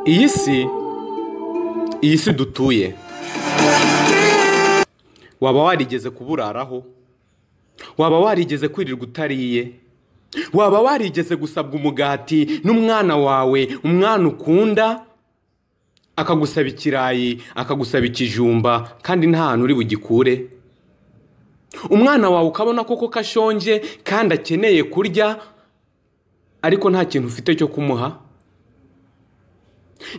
iyi si dutuye, waba warigeze kuburaraho? Waba warigeze kwirirwa utariye? Waba warigeze gusabwa umugati n'umwana wawe, umwana ukunda, akagusaba ikirayi, akagusaba ikijumba, kandi nta hantu uri bugikure? Umwana wawe ukabona koko kashonje kandi akeneye kurya, ariko nta kintu ufite cyo kumuha?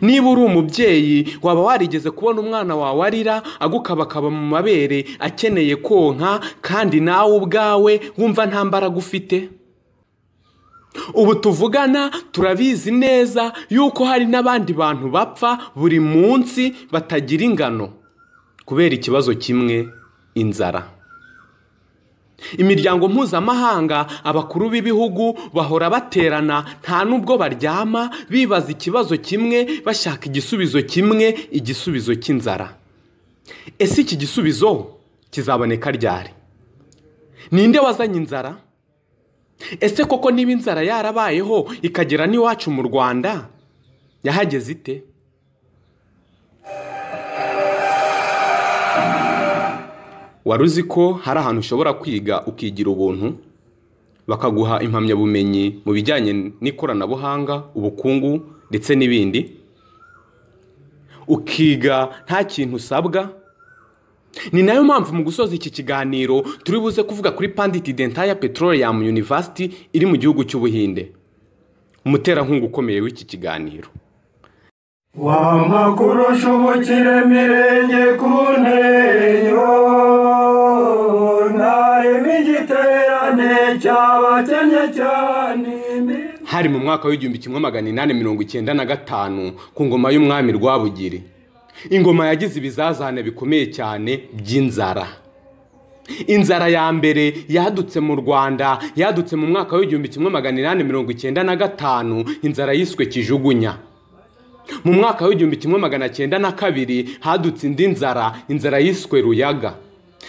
Niba uri umubyeyi, waba warigeze kubona umwana wawe arira, agukabakaba mu mabere, akeneye konka, kandi nawe ubwawe wumva nta mbaraga ufite? Ubu tuvugana turabizi neza yuko hari n'abandi bantu bapfa buri munsi batagira ingano kubera ikibazo kimwe, inzara. Imiryango mpuzamahanga, abakuru b'ibihugu bahora baterana, nta nubwo baryama, bibaza ikibazo kimwe, bashaka igisubizo kimwe, igisubizo cy'inzara. Ese iki gisubizo kizaboneka ryari? Ninde wazanye inzara? Ese koko niba inzara yarabayeho ikagera n'iwacu mu Rwanda, yahageze ite? Wari uzi ko hari ahantu ushobora kwiga ukigira ubuntu, bakaguha impamyabumenyi mu bijyanye n'ikoranabuhanga, ubukungu ndetse n'ibindi, ukiga nta kintu usabwa? Ni nayo mpamvu mu gusoza iki kiganiro turi buze kuvuga kuri Pandit Dentaya Petroleum University iri mu gihugu cy'Ubuhinde, umuterankunga ukomeye w'iki kiganiro. Wamakurusha ubukire mirenge ku nteyo, narema igiterane cy'abakennye cyane. Hari mu mwaka w'1895 ku ngoma y'umwami Rwabugiri, ingoma yagize ibizazane bikomeye cyane by'inzara. Inzara ya mbere yadutse mu Rwanda, yadutse mu mwaka w'1895, inzara yiswe Kijugunya. Mu mwaka w'1902 hadutse indi nzara, inzara yiswe Ruyaga.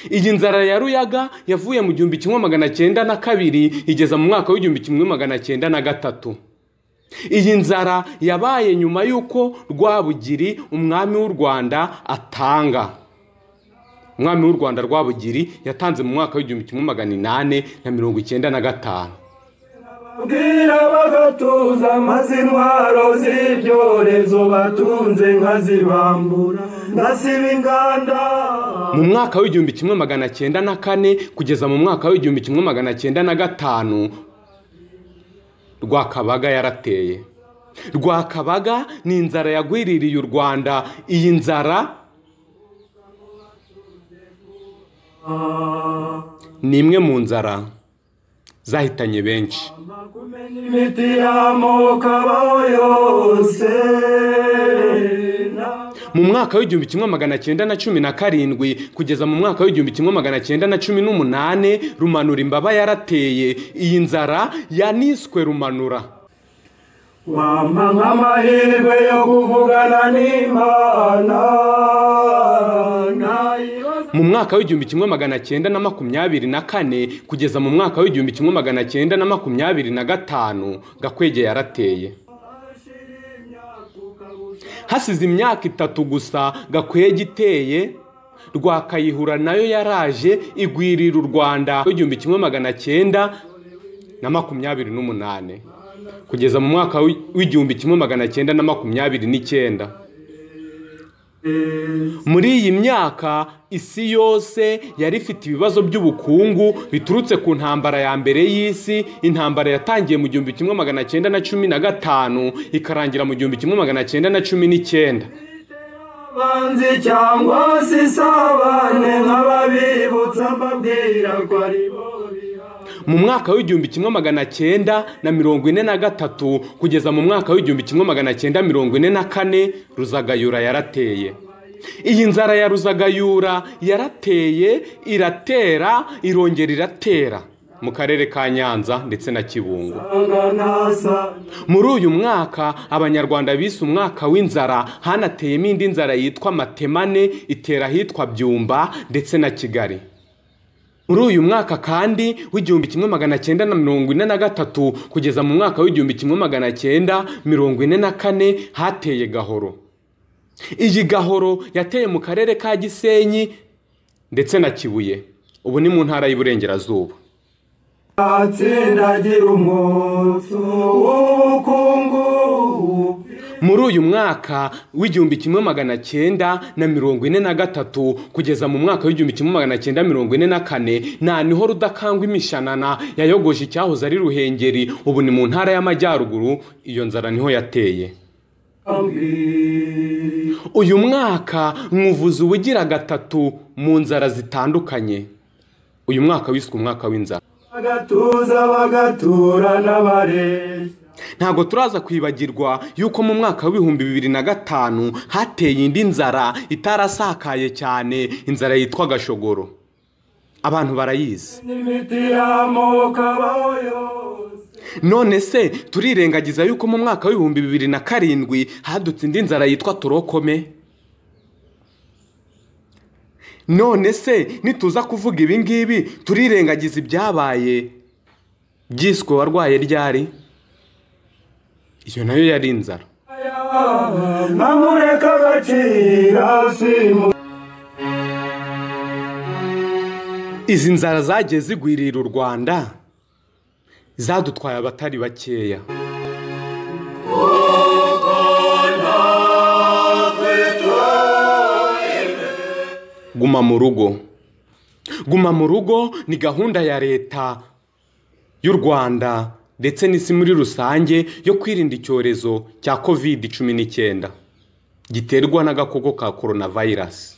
Iyi nzara ya Ruyaga yavuye mu 1902 igeza mu mwaka w'1903. Iyi nzara yabaye nyuma y'uko Rwabugiri, umwami w'u Rwanda, atanga. Umwami w'u Rwanda Rwabugiri yatanze mu mwaka w'1895. Bwira bagatuza maze intwaro z'ibyorezo batunze nkazibambura, ngasiba inganda. Mu mwaka w'1904 kugeza mu mwaka w'1905 Rwakabaga yarateye. Rwakabaga ni inzara yagwiririye u Rwanda. Iyi nzara ni imwe mu nzara zahitanye benshi. Imiti y'amoko abaho yose. Mu mwaka w'1917 kugeza mu mwaka w'1918 Rumanura Imbaba yarateye. Iyi nzara yaniswe Rumanura. Wampa nk'amahirwe yo kuvugana n'Imana. Mu mwaka w'1924 kugeza mu mwaka w'1925 Gakwege yarateye. Hasize imyaka 3 gusa Gakwege iteye, Rwakayihura nayo yaraje igwirira u Rwanda w'1928 kugeza mu mwaka w'1929. Muri iyi myaka isi yose yari ifite ibibazo by'ubukungu biturutse ku ntambara ya mbere y'isi. Intambara yatangiye mu 1915 ikarangira mu 1919. Banzi cyangwa se sabane nk'ababibutsa mbabwira ko ari bo. Mu mwaka w'1943 kugeza mu mwaka w'1944 Ruzagayura yarateye. Iyi nzara ya Ruzagayura yarateye, iratera, irongera iratera mu karere ka Nyanza ndetse na Kibungo. Muri uyu mwaka abanyarwanda bise umwaka w'inzara, hanateyemo indi nzara yitwa Matemane, itera hitwa Byumba ndetse na Kigali. muri uyu mwaka kandi w'igihumbi kimwe magana cyenda na mirongo ine na gatatu kugeza mu mwaka w'igihumbi kimwe magana cyenda mirongo ine na kane hateye Gahoro. Iyi Gahoro yateye mu karere ka Gisenyi ndetse na Kibuye, ubu ni mu ntara y'Iburengerazuba. Muri uyu mwaka w'igihumbi kimwe magana cyenda na mirongo ine na gatatu kugeza mu mwaka w'igihumbi kimwe magana cyenda mirongo ine na kane niho Rudakangwa imishanana yayogoje icyahoze ari Ruhengeri, ubu ni mu ntara y'Amajyaruguru. Iyo nzara niho yateye. Uyu mwaka mwuvuze ubugira gatatu mu nzara zitandukanye. Uyu mwaka wiswe umwaka w'inzara. Ntabwo turaza kwibagirwa yuko mu mwaka w'ibihumbi 2005 hateye indi nzara itarasakaye cyane, inzara yitwa Gashogoro. Abantu barayizi. None se turirengagiza yuko mu mwaka w'ibihumbi 2007 hadutse indi nzara yitwa Torokome? None se nituza kuvuga ibi ngibi turirengagiza ibyabaye byiswe warwaye ryari? Iyo nayo yari inzara. Izi nzara zagiye zigwirira u Rwanda, zadutwaye abatari bakeya. Guma mu rugo. Guma mu rugo ni gahunda ya leta y'u Rwanda ndetse n'isi muri rusange yo kwirinda icyorezo cya COVID-19 giterwa n'agakoko ka coronavirus.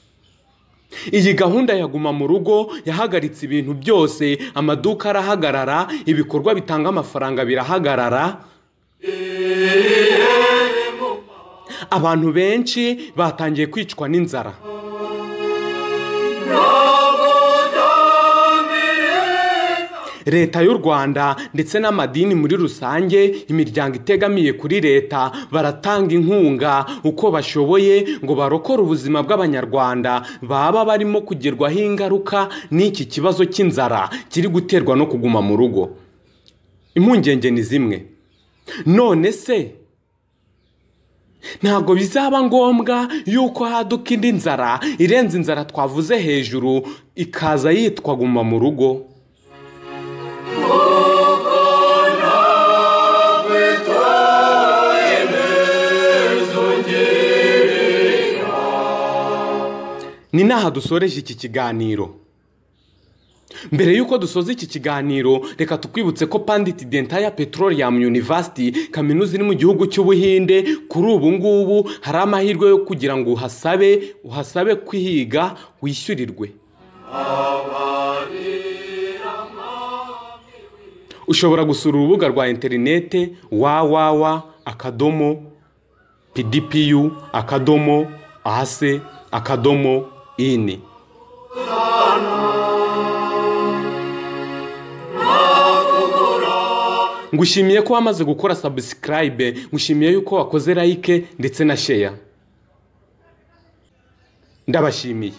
Iyi gahunda ya guma mu rugo yahagaritse ibintu byose, amaduka arahagarara, ibikorwa bitanga amafaranga birahagarara. Abantu benshi batangiye kwicwa n'inzara. Leta y'u Rwanda ndetse n'amadini muri rusange, imiryango itegamiye kuri leta baratanga inkunga uko bashoboye ngo barokore ubuzima bw'Abanyarwanda baba barimo kugerwaho ingaruka n'iki kibazo cy'inzara kiri guterwa no kuguma mu rugo. Impungenge ni zimwe. None se ntabwo bizaba ngombwa yuko haduka indi nzara irenze inzara twavuze hejuru ikaza yitwa guma mu rugo? Ni naha dusoreje iki kiganiro. Mbere yuko dusoza iki kiganiro, reka tukwibutse ko Pandit Dentaya Petroleum University, kaminuza iri mu gihugu cy'Ubuhinde, kuri ubu ngubu hari amahirwe yo kugira ngo uhasabe kwiga wishyurirwe. Ushobora gusura urubuga rwa interinete www.pdpu.ase.in. Ngushimiye ko wamaze gukora subscribe, ngushimiye yuko wakoze like ndetse na share. Ndabashimiye.